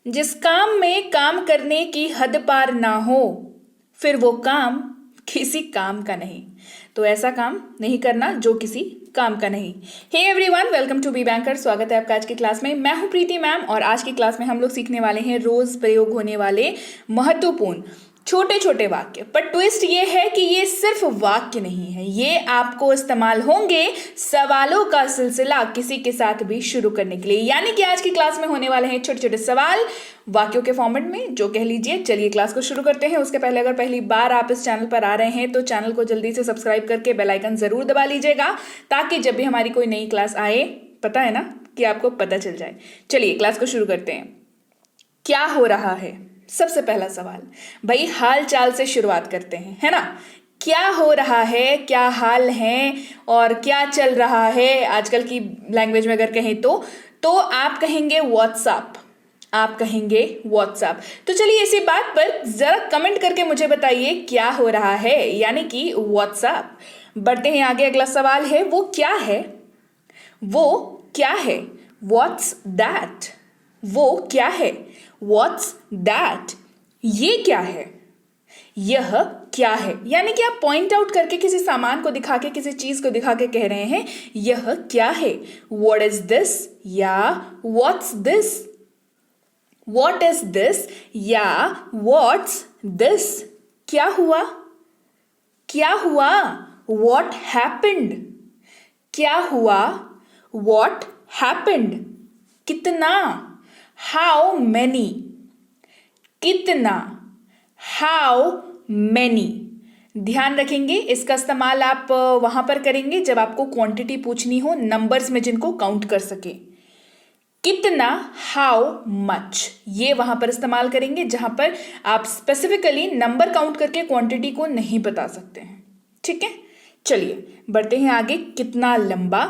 जिस काम में काम करने की हद पार ना हो, फिर वो काम किसी काम का नहीं। तो ऐसा काम नहीं करना जो किसी काम का नहीं। Hey everyone, welcome to B banker. स्वागत है आपका आज की क्लास में। मैं हूं प्रीति मैम और आज की क्लास में हम लोग सीखने वाले हैं रोज प्रयोग होने वाले महत्वपूर्ण छोटे छोटे वाक्य। पर ट्विस्ट ये है कि ये सिर्फ वाक्य नहीं है, ये आपको इस्तेमाल होंगे सवालों का सिलसिला किसी के साथ भी शुरू करने के लिए। यानी कि आज की क्लास में होने वाले हैं छोटे छोटे सवाल वाक्यों के फॉर्मेट में, जो कह लीजिए। चलिए क्लास को शुरू करते हैं। उसके पहले अगर पहली बार आप इस चैनल पर आ रहे हैं तो चैनल को जल्दी से सब्सक्राइब करके बेल आइकन जरूर दबा लीजिएगा, ताकि जब भी हमारी कोई नई क्लास आए, पता है ना, कि आपको पता चल जाए। चलिए क्लास को शुरू करते हैं। क्या हो रहा है? सबसे पहला सवाल, भाई हाल चाल से शुरुआत करते हैं, है ना। क्या हो रहा है, क्या हाल है और क्या चल रहा है, आजकल की लैंग्वेज में अगर कहें तो आप कहेंगे व्हाट्सएप। आप कहेंगे व्हाट्सएप। तो चलिए इसी बात पर जरा कमेंट करके मुझे बताइए क्या हो रहा है, यानी कि व्हाट्सएप। बढ़ते हैं आगे। अगला सवाल है, वो क्या है? वो क्या है? What's that? वो क्या है? What's that? ये क्या है? यह क्या है? यानी कि आप पॉइंट आउट करके किसी सामान को दिखा के, किसी चीज को दिखा के कह रहे हैं यह क्या है। What is this? या What's this? What is this? या What's this? क्या हुआ? क्या हुआ? What happened? क्या हुआ? What happened? कितना? How many? कितना? How many? ध्यान रखेंगे, इसका इस्तेमाल आप वहां पर करेंगे जब आपको क्वांटिटी पूछनी हो, नंबर्स में जिनको काउंट कर सके। कितना, हाउ मच, ये वहां पर इस्तेमाल करेंगे जहां पर आप स्पेसिफिकली नंबर काउंट करके क्वांटिटी को नहीं बता सकते हैं। ठीक है, चलिए बढ़ते हैं आगे। कितना लंबा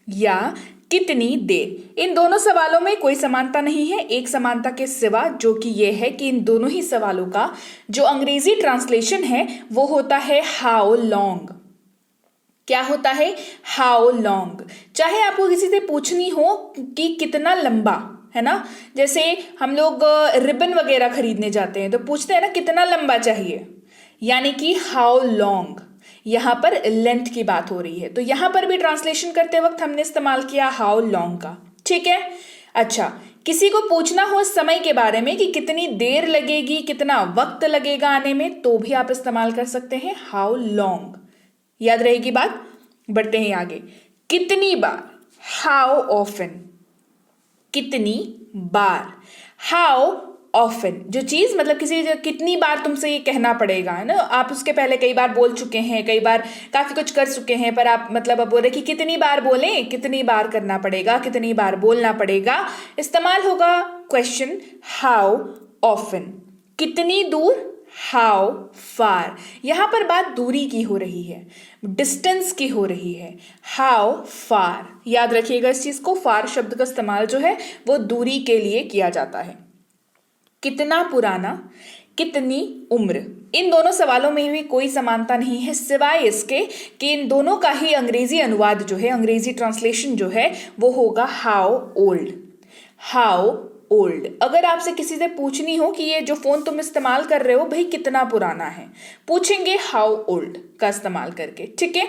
या कितनी देर? इन दोनों सवालों में कोई समानता नहीं है, एक समानता के सिवा, जो कि ये है कि इन दोनों ही सवालों का जो अंग्रेजी ट्रांसलेशन है वो होता है हाउ लॉन्ग। क्या होता है? How long. चाहे आपको किसी से पूछनी हो कि कितना लंबा, है ना, जैसे हम लोग रिबन वगैरह खरीदने जाते हैं तो पूछते हैं ना कितना लंबा चाहिए, यानी कि हाउ लॉन्ग। यहां पर लेंथ की बात हो रही है, तो यहां पर भी ट्रांसलेशन करते वक्त हमने इस्तेमाल किया हाउ लॉन्ग का। ठीक है, अच्छा, किसी को पूछना हो समय के बारे में कि कितनी देर लगेगी, कितना वक्त लगेगा आने में, तो भी आप इस्तेमाल कर सकते हैं हाउ लॉन्ग। याद रहेगी बात। बढ़ते हैं आगे। कितनी बार? How often. कितनी बार? How often. जो चीज, मतलब किसी कितनी बार तुमसे ये कहना पड़ेगा, है ना, आप उसके पहले कई बार बोल चुके हैं, कई बार काफी कुछ कर चुके हैं, पर आप मतलब अब बोल रहे कि कितनी बार बोलें, कितनी बार करना पड़ेगा, कितनी बार बोलना पड़ेगा। इस्तेमाल होगा क्वेश्चन हाउ ऑफन। कितनी दूर? How far. यहां पर बात दूरी की हो रही है, डिस्टेंस की हो रही है। हाउ फार, याद रखिएगा इस चीज को। फार शब्द का इस्तेमाल जो है वो दूरी के लिए किया जाता है। कितना पुराना, कितनी उम्र, इन दोनों सवालों में भी कोई समानता नहीं है, सिवाय इसके कि इन दोनों का ही अंग्रेजी अनुवाद जो है, अंग्रेजी ट्रांसलेशन जो है वो होगा हाउ ओल्ड। How old. अगर आपसे किसी से पूछनी हो कि ये जो फोन तुम इस्तेमाल कर रहे हो भाई कितना पुराना है, पूछेंगे हाउ ओल्ड का इस्तेमाल करके। ठीक है,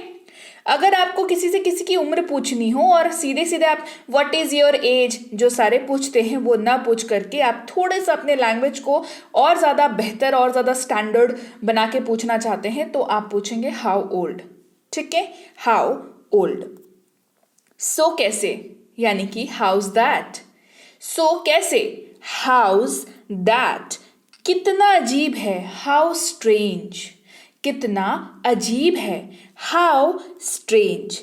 अगर आपको किसी से किसी की उम्र पूछनी हो और सीधे सीधे आप व्हाट इज योर एज जो सारे पूछते हैं वो ना पूछ करके आप थोड़े सा अपने लैंग्वेज को और ज़्यादा बेहतर और ज़्यादा स्टैंडर्ड बना के पूछना चाहते हैं तो आप पूछेंगे हाउ ओल्ड। ठीक है, हाउ ओल्ड। सो कैसे, यानी कि हाउज दैट। सो कैसे, हाउज दैट। कितना अजीब है, हाउ स्ट्रेंज। कितना अजीब है, हाउ स्ट्रेंज।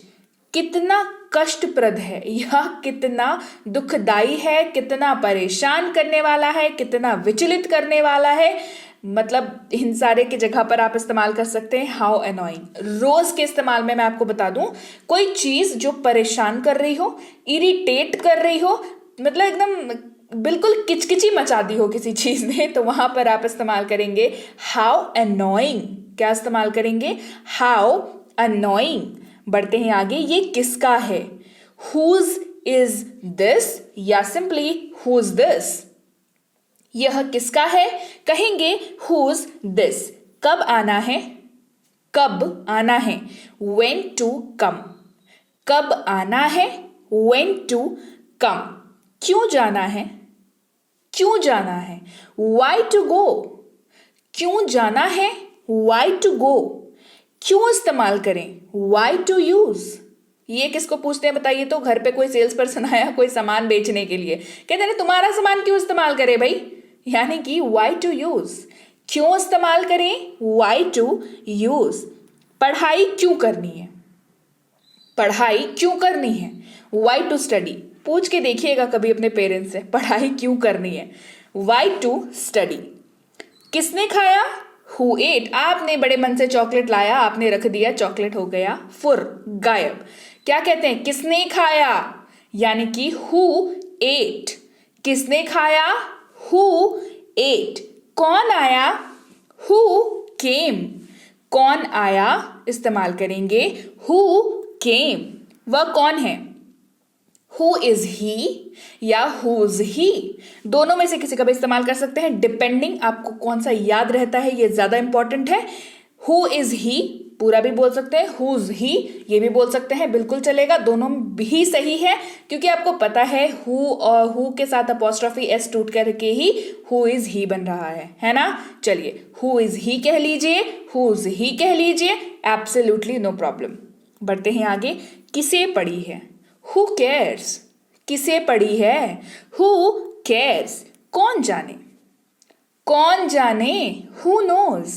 कितना कष्टप्रद है या कितना दुखदाई है, कितना परेशान करने वाला है, कितना विचलित करने वाला है, मतलब इन सारे की जगह पर आप इस्तेमाल कर सकते हैं हाउ अनोइंग। रोज के इस्तेमाल में मैं आपको बता दूं, कोई चीज जो परेशान कर रही हो, इरिटेट कर रही हो, मतलब एकदम बिल्कुल किचकिची मचा दी हो किसी चीज ने, तो वहां पर आप इस्तेमाल करेंगे हाउ अनोइंग। क्या इस्तेमाल करेंगे? How annoying. बढ़ते हैं आगे। ये किसका है? हुज इज दिस या सिंपली हुज दिस। यह किसका है, कहेंगे whose this। कब आना है, कब आना है, when to come। कब आना है, when to come। क्यों जाना है, क्यों जाना है, why to go। क्यों जाना है, why to go। क्यों इस्तेमाल करें, why to use। ये किसको पूछते हैं बताइए तो, घर पे कोई सेल्स पर्सन आया कोई सामान बेचने के लिए, कहते हैं तुम्हारा सामान क्यों इस्तेमाल करे भाई, यानी कि why to use। क्यों इस्तेमाल करें, why to use। पढ़ाई क्यों करनी है, पढ़ाई क्यों करनी है, why to study। पूछ के देखिएगा कभी अपने पेरेंट्स से, पढ़ाई क्यों करनी है, why to study। किसने खाया, who ate। आपने बड़े मन से चॉकलेट लाया, आपने रख दिया, चॉकलेट हो गया फुर, गायब। क्या कहते हैं, किसने खाया, यानी कि who ate। किसने खाया, who ate। कौन आया, who came। कौन आया, इस्तेमाल करेंगे who came। वह कौन है, who is he या who's he। दोनों में से किसी का भी इस्तेमाल कर सकते हैं, डिपेंडिंग आपको कौन सा याद रहता है, ये ज्यादा इंपॉर्टेंट है। who is he पूरा भी बोल सकते हैं, who's he ये भी बोल सकते हैं, बिल्कुल चलेगा, दोनों भी सही है, क्योंकि आपको पता है who और who के साथ अपॉस्ट्रोफी s टूट करके ही who is he बन रहा है ना। चलिए who is he कह लीजिए, who's he कह लीजिए, एब्सोल्युटली नो प्रॉब्लम। बढ़ते हैं आगे, किसे पढ़ी है, who cares। किसे पढ़ी है, who cares। कौन जाने, कौन जाने, who knows।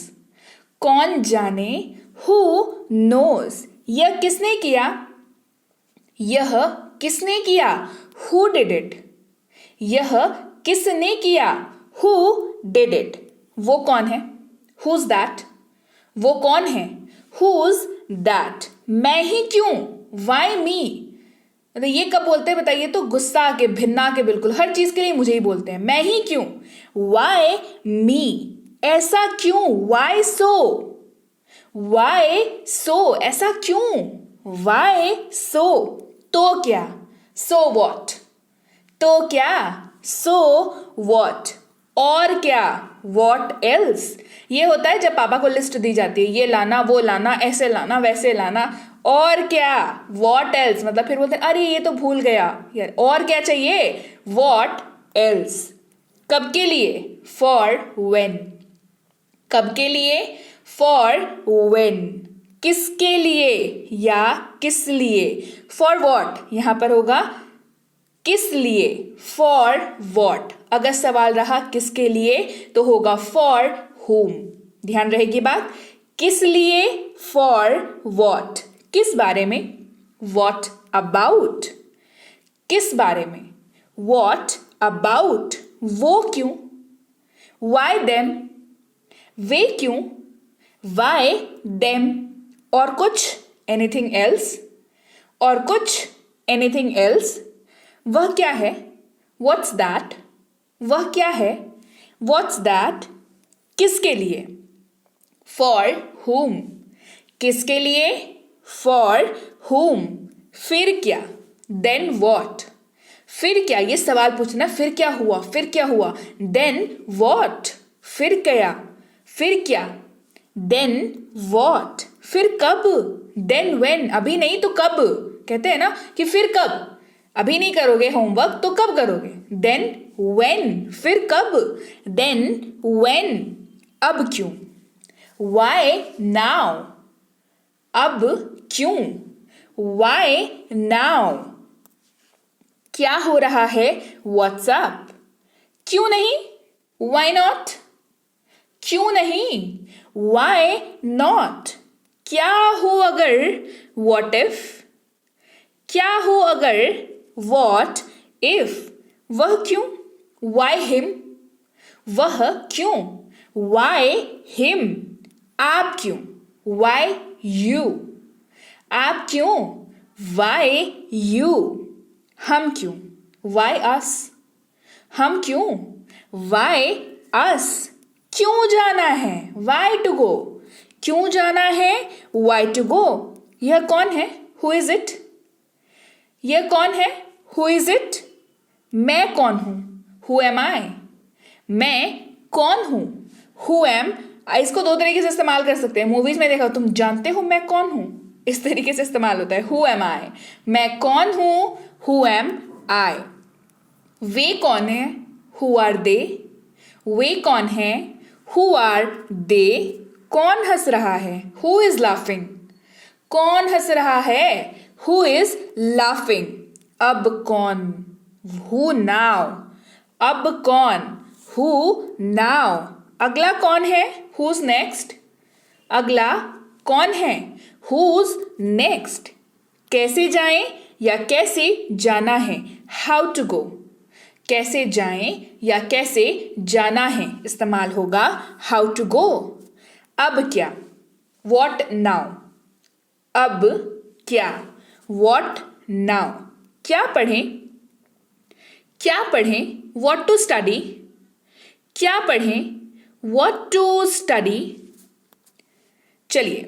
कौन जाने, who knows। यह किसने किया, यह किसने किया, who did it। यह किसने किया, who did it। वो कौन है, who's that। वो कौन है, who's that। मैं ही क्यों, why me। मतलब ये कब बोलते हैं बताइए तो, गुस्सा आके, भिन्ना के, बिल्कुल हर चीज के लिए मुझे ही बोलते हैं, मैं ही क्यों, why me। ऐसा क्यों, why so। why so ऐसा क्यों, why so। तो क्या, so what। तो क्या, so what। और क्या, what else। ये होता है जब पापा को लिस्ट दी जाती है, ये लाना वो लाना, ऐसे लाना वैसे लाना, और क्या, what else। मतलब फिर बोलते हैं अरे ये तो भूल गया यार, और क्या चाहिए, what else। कब के लिए, for when। कब के लिए, for when। किसके लिए या किस लिए, for what यहां पर होगा किस लिए, for what। अगर सवाल रहा किसके लिए तो होगा for whom। ध्यान रहेगी बात, किस लिए, for what। किस बारे में, what about। किस बारे में, what about। वो क्यों, why them। वे क्यों, why them। और कुछ, anything else। और कुछ, anything else। वह क्या है, what's that। वह क्या है, what's that। किसके लिए, for whom। किसके लिए, for whom। फिर क्या, then what। फिर क्या, ये सवाल पूछना, फिर क्या हुआ, फिर क्या हुआ, then what। फिर क्या, फिर क्या, then what। फिर कब, then when। अभी नहीं तो कब, कहते हैं ना कि फिर कब, अभी नहीं करोगे होमवर्क तो कब करोगे, then when। फिर कब, then when। अब क्यों, why now। अब क्यों, why now। क्या हो रहा है, what's up। क्यों नहीं, why not। क्यों नहीं, why not। क्या हो अगर, what if। क्या हो अगर, what if। वह क्यों, why him। वह क्यों, why him। आप क्यों, why you। आप क्यों, why you। हम क्यों, why us। हम क्यों, why us। क्यों जाना है, why to go। क्यों जाना है, why to go। यह कौन है, who is it। यह कौन है, who is it। मैं कौन हूं, who am I। मैं कौन हूं, हु एम। इसको दो तरीके से इस्तेमाल कर सकते हैं। मूवीज में देखा, तुम जानते हो मैं कौन हूं, इस तरीके से इस्तेमाल होता है, हु एम आई। मैं कौन हूं, हु एम आई। वे कौन है, हु आर दे। वे कौन है, हु आर दे। कौन हंस रहा है, हु इज लाफिंग। कौन हंस रहा है, हु इज लाफिंग। अब कौन, हु नाउ। अब कौन, हु नाउ। अगला कौन है, हुज नेक्स्ट। अगला कौन है, हुज नेक्स्ट। कैसे जाएं या कैसे जाना है, हाउ टू गो। कैसे जाएं या कैसे जाना है इस्तेमाल होगा हाउ टू गो। अब क्या, वॉट नाउ। अब क्या, वॉट नाउ। क्या पढ़ें, क्या पढ़ें, वॉट टू स्टडी। क्या पढ़ें, वॉट टू स्टडी। चलिए,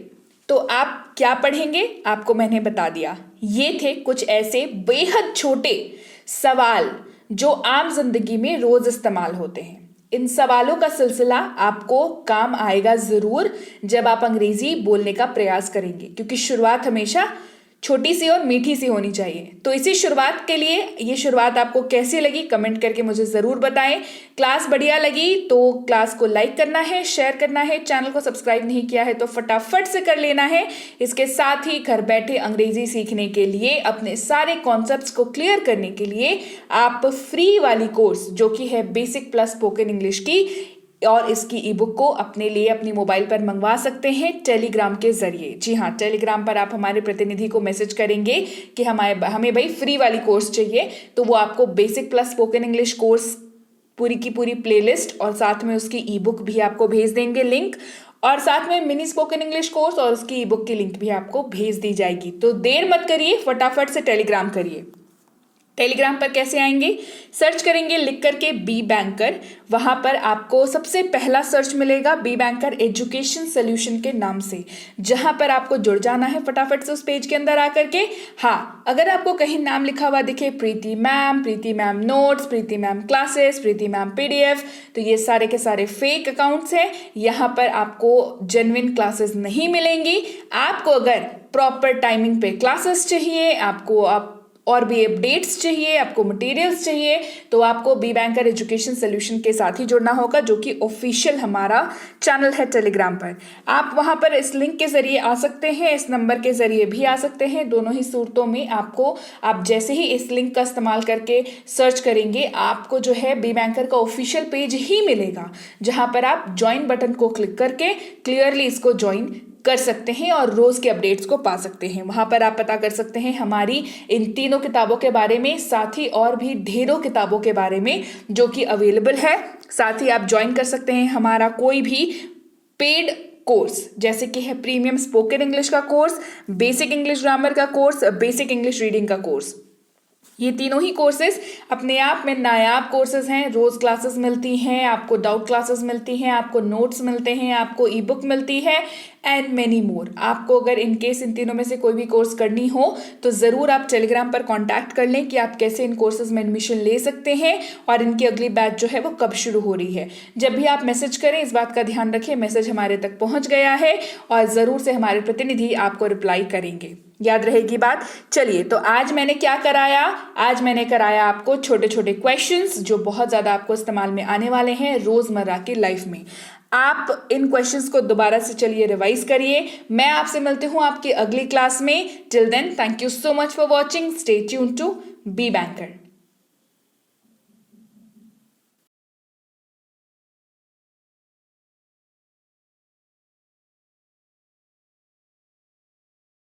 तो आप क्या पढ़ेंगे आपको मैंने बता दिया। ये थे कुछ ऐसे बेहद छोटे सवाल जो आम जिंदगी में रोज इस्तेमाल होते हैं। इन सवालों का सिलसिला आपको काम आएगा जरूर जब आप अंग्रेजी बोलने का प्रयास करेंगे, क्योंकि शुरुआत हमेशा छोटी सी और मीठी सी होनी चाहिए। तो इसी शुरुआत के लिए, ये शुरुआत आपको कैसी लगी कमेंट करके मुझे ज़रूर बताएं। क्लास बढ़िया लगी तो क्लास को लाइक करना है, शेयर करना है। चैनल को सब्सक्राइब नहीं किया है तो फटाफट से कर लेना है। इसके साथ ही घर बैठे अंग्रेजी सीखने के लिए, अपने सारे कॉन्सेप्ट्स को क्लियर करने के लिए आप फ्री वाली कोर्स जो कि है बेसिक प्लस स्पोकन इंग्लिश की, और इसकी ई बुक को अपने लिए अपनी मोबाइल पर मंगवा सकते हैं टेलीग्राम के जरिए। जी हाँ, टेलीग्राम पर आप हमारे प्रतिनिधि को मैसेज करेंगे कि हमें भाई फ्री वाली कोर्स चाहिए, तो वो आपको basic plus spoken English course पूरी की पूरी प्लेलिस्ट और साथ में उसकी ई बुक भी आपको भेज देंगे लिंक, और साथ में मिनी स्पोकन इंग्लिश कोर्स और उसकी ई बुक की लिंक भी आपको भेज दी जाएगी। तो देर मत करिए, फटाफट से टेलीग्राम करिए। टेलीग्राम पर कैसे आएंगे, सर्च करेंगे लिख करके बी बैंकर। वहां पर आपको सबसे पहला सर्च मिलेगा बी बैंकर एजुकेशन सोल्यूशन के नाम से, जहां पर आपको जुड़ जाना है फटाफट से उस पेज के अंदर आकर के। हाँ, अगर आपको कहीं नाम लिखा हुआ दिखे प्रीति मैम नोट्स, प्रीति मैम क्लासेस, प्रीति मैम पीडीएफ, तो ये सारे के सारे फेक अकाउंट्स हैं। यहाँ पर आपको जेन्युइन क्लासेस नहीं मिलेंगी। आपको अगर प्रॉपर टाइमिंग पे क्लासेस चाहिए, आपको और भी अपडेट्स चाहिए, आपको मटेरियल्स चाहिए, तो आपको बी बैंकर एजुकेशन सोल्यूशन के साथ ही जुड़ना होगा, जो कि ऑफिशियल हमारा चैनल है टेलीग्राम पर। आप वहां पर इस लिंक के जरिए आ सकते हैं, इस नंबर के जरिए भी आ सकते हैं। दोनों ही सूरतों में आप जैसे ही इस लिंक का इस्तेमाल करके सर्च करेंगे, आपको जो है बी बैंकर का ऑफिशियल पेज ही मिलेगा, जहां पर आप ज्वाइन बटन को क्लिक करके क्लियरली इसको ज्वाइन कर सकते हैं और रोज के अपडेट्स को पा सकते हैं। वहां पर आप पता कर सकते हैं हमारी इन तीनों किताबों के बारे में, साथ ही और भी ढेरों किताबों के बारे में जो कि अवेलेबल है। साथ ही आप ज्वाइन कर सकते हैं हमारा कोई भी पेड कोर्स, जैसे कि है प्रीमियम स्पोकन इंग्लिश का कोर्स, बेसिक इंग्लिश ग्रामर का कोर्स, बेसिक इंग्लिश रीडिंग का कोर्स। ये तीनों ही कोर्सेज अपने आप में नायाब कोर्सेज हैं। रोज क्लासेस मिलती हैं, आपको डाउट क्लासेस मिलती हैं, आपको नोट्स मिलते हैं, आपको ई बुक मिलती है एंड मेनी मोर। आपको अगर इन केस इन तीनों में से कोई भी कोर्स करनी हो तो ज़रूर आप टेलीग्राम पर कांटेक्ट कर लें कि आप कैसे इन कोर्सेज में एडमिशन ले सकते हैं और इनकी अगली बैच जो है वो कब शुरू हो रही है। जब भी आप मैसेज करें इस बात का ध्यान रखें मैसेज हमारे तक पहुंच गया है और ज़रूर से हमारे प्रतिनिधि आपको रिप्लाई करेंगे। याद रहेगी बात। चलिए, तो आज मैंने क्या कराया, आज मैंने कराया आपको छोटे छोटे क्वेश्चंस जो बहुत ज़्यादा आपको इस्तेमाल में आने वाले हैं रोज़मर्रा की लाइफ में। आप इन क्वेश्चंस को दोबारा से चलिए रिवाइज करिए। मैं आपसे मिलती हूँ आपकी अगली क्लास में। Till then, thank you so much for watching. Stay tuned to B banker.